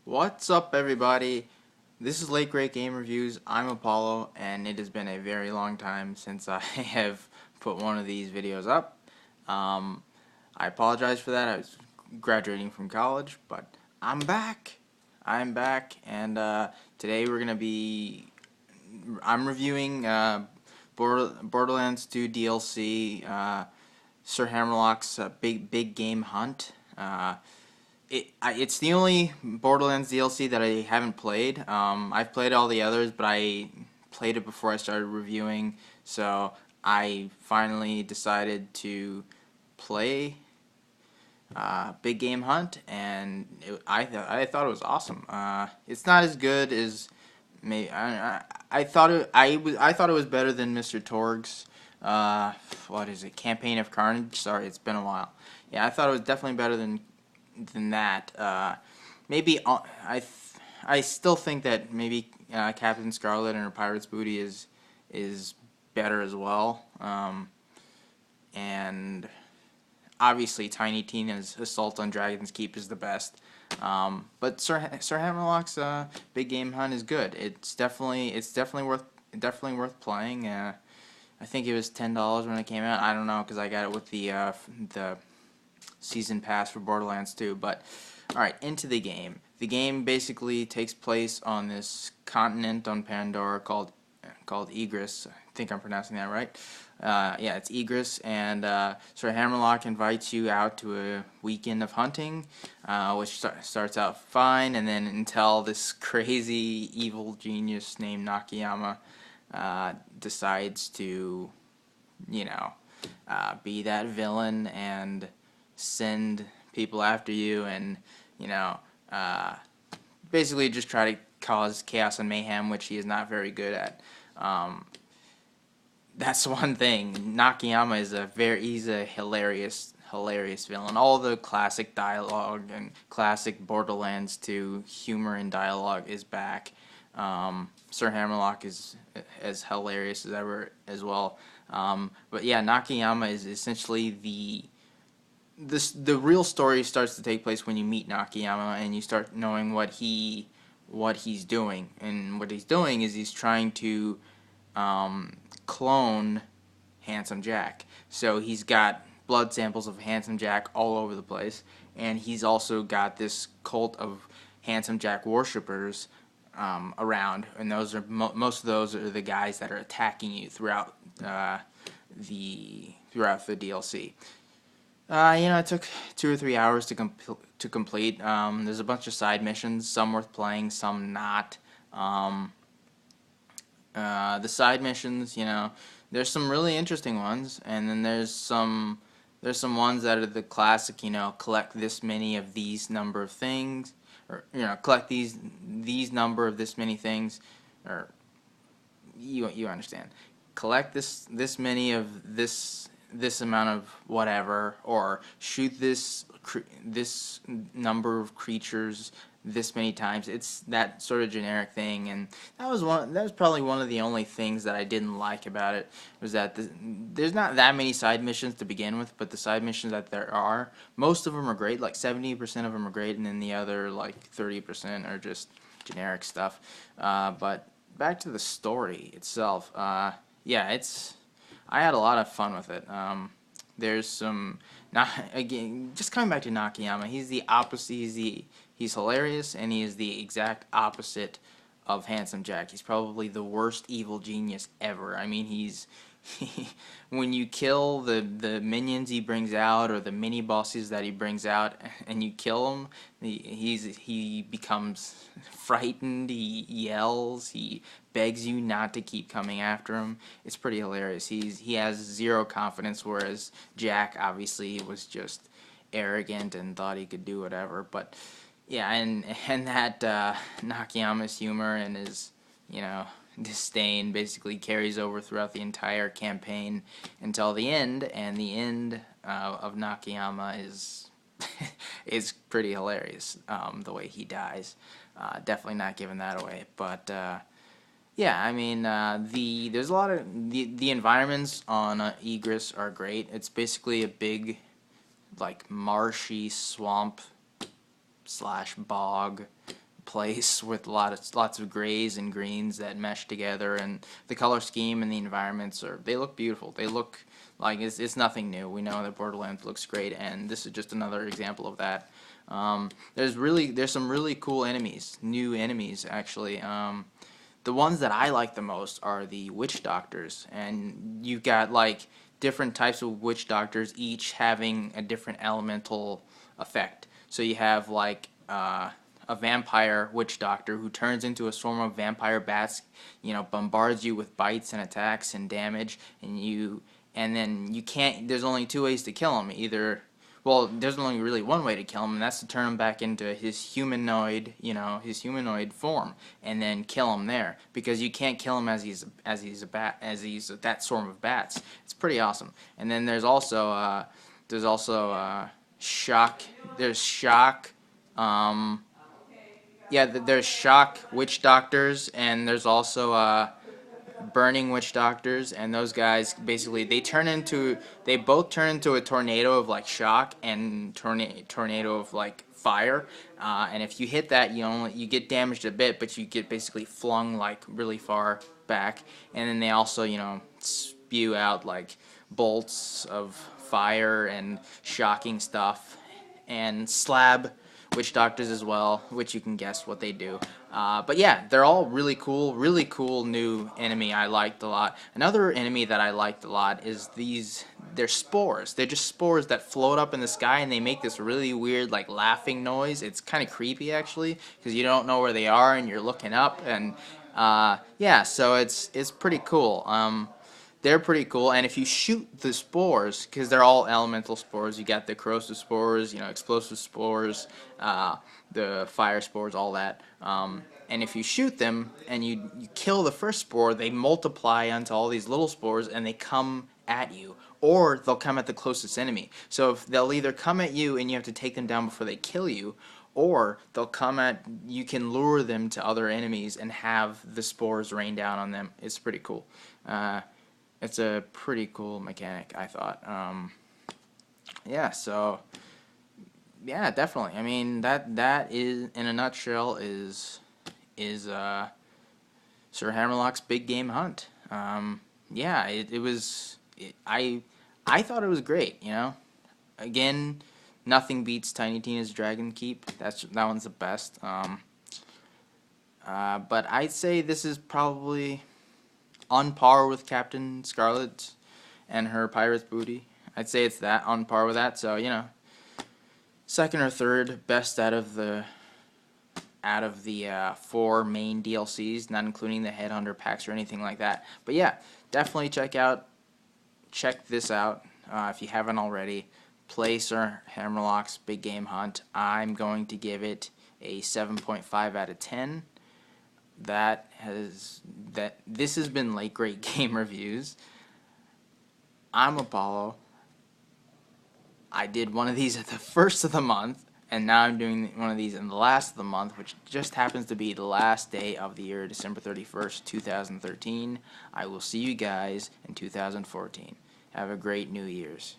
What's up, everybody? This is Late Great Game Reviews. I'm Apollo, and it has been a very long time since I have put one of these videos up. Um, I apologize for that. I was graduating from college, but I'm back. I'm back, and today I'm reviewing Borderlands 2 DLC, Sir Hammerlock's big game hunt. It's the only Borderlands DLC that I haven't played. I've played all the others, but I played it before I started reviewing, so I finally decided to play Big Game Hunt, and I thought it was awesome. It's not as good as maybe I thought I thought it was better than Mr. Torg's. What is it? Campaign of Carnage. Sorry, it's been a while. Yeah, I thought it was definitely better than that. Maybe I still think that maybe Captain Scarlet and her Pirate's Booty is better as well. And obviously Tiny Tina's Assault on Dragon's Keep is the best. But Sir Hammerlock's Big Game Hunt is good. It's definitely worth playing. I think it was $10 when it came out. I don't know because I got it with the season pass for Borderlands 2. But alright, into the game. The game basically takes place on this continent on Pandora called Egris. I think I'm pronouncing that right. Yeah, it's Egris, and Sir Hammerlock invites you out to a weekend of hunting, which starts out fine, and then until this crazy evil genius named Nakayama decides to, be that villain and send people after you, and uh, basically just try to cause chaos and mayhem, which he is not very good at. That's one thing. Nakayama he's a hilarious villain. All the classic dialogue and classic Borderlands 2 humor and dialogue is back. Sir Hammerlock is as hilarious as ever as well. But yeah, Nakayama is essentially the real story starts to take place when you meet Nakayama and you start knowing what he's doing. And what he's doing is he's trying to clone Handsome Jack. So he's got blood samples of Handsome Jack all over the place, and he's also got this cult of Handsome Jack worshippers around, and most of those are the guys that are attacking you throughout the DLC. It took 2 or 3 hours to complete. There's a bunch of side missions, some worth playing, some not. The side missions, there's some really interesting ones, and then there's some ones that are the classic, collect this many of these number of things, or collect these number of this many things, or you understand. Collect this many of this amount of whatever, or shoot this number of creatures this many times. It's that sort of generic thing, and that was probably one of the only things that I didn't like about it, was that there's not that many side missions to begin with, but the side missions that there are, most of them are great. Like 70% of them are great, and then the other like 30% are just generic stuff. But back to the story itself. Yeah, I had a lot of fun with it. There's some, not again, just coming back to Nakayama. He's the opposite. He's hilarious, and he is the exact opposite of Handsome Jack. He's probably the worst evil genius ever. I mean, when you kill the minions he brings out, or the mini bosses that he brings out, and you kill him, he becomes frightened. He yells. He begs you not to keep coming after him. It's pretty hilarious. He has zero confidence, whereas Jack obviously was just arrogant and thought he could do whatever. But yeah, and that Nakayama's humor and his disdain basically carries over throughout the entire campaign until the end, and the end of Nakayama is pretty hilarious. The way he dies, definitely not giving that away. But yeah, I mean, there's a lot of the environments on Egris are great. It's basically a big, like, marshy swamp slash bog place with lots of grays and greens that mesh together, and the color scheme and the environments they look beautiful. They look like it's nothing new. We know that Borderlands looks great, and this is just another example of that. There's some really cool enemies, new enemies actually. The ones that I like the most are the witch doctors, and you've got like different types of witch doctors, each having a different elemental effect. So you have like a vampire witch doctor who turns into a swarm of vampire bats, bombards you with bites and attacks and damage, and then you can't. There's only two ways to kill him. Either, well, there's only really one way to kill him, and that's to turn him back into his humanoid, his humanoid form, and then kill him there. Because you can't kill him as he's a bat, as he's that swarm of bats. It's pretty awesome. And then there's also shock. There's shock. There's shock witch doctors, and there's also burning witch doctors, and those guys basically they both turn into a tornado of like shock and tornado of like fire, and if you hit that you get damaged a bit, but you get basically flung like really far back. And then they also spew out like bolts of fire and shocking stuff, and slab witch doctors as well, which you can guess what they do. But yeah, they're all really cool new enemy I liked a lot. Another enemy that I liked a lot is they're spores. They're just spores that float up in the sky, and they make this really weird like laughing noise. It's kind of creepy actually, because you don't know where they are and you're looking up, and yeah, so it's pretty cool. They're pretty cool, and if you shoot the spores, because they're all elemental spores, you got the corrosive spores, explosive spores, the fire spores, all that. And if you shoot them and you kill the first spore, they multiply onto all these little spores, and they come at you, or they'll come at the closest enemy. So if they'll either come at you and you have to take them down before they kill you, or you can lure them to other enemies and have the spores rain down on them. It's pretty cool. It's a pretty cool mechanic, I thought. Yeah, so yeah, definitely. I mean, that is in a nutshell is Sir Hammerlock's big game hunt. Yeah, I thought it was great. Again, nothing beats Tiny Tina's Dragon Keep. That one's the best. But I'd say this is probably on par with Captain Scarlet and her pirate's booty. I'd say it's on par with that. So second or third best out of the 4 main DLCs, not including the Headhunter packs or anything like that. But yeah, definitely check this out if you haven't already. Play Sir Hammerlock's Big Game Hunt. I'm going to give it a 7.5 out of 10. This has been Late Great Game Reviews. I'm Apollo. I did one of these at the first of the month, and now I'm doing one of these in the last of the month, which just happens to be the last day of the year, December 31st, 2013. I will see you guys in 2014. Have a great New Year's.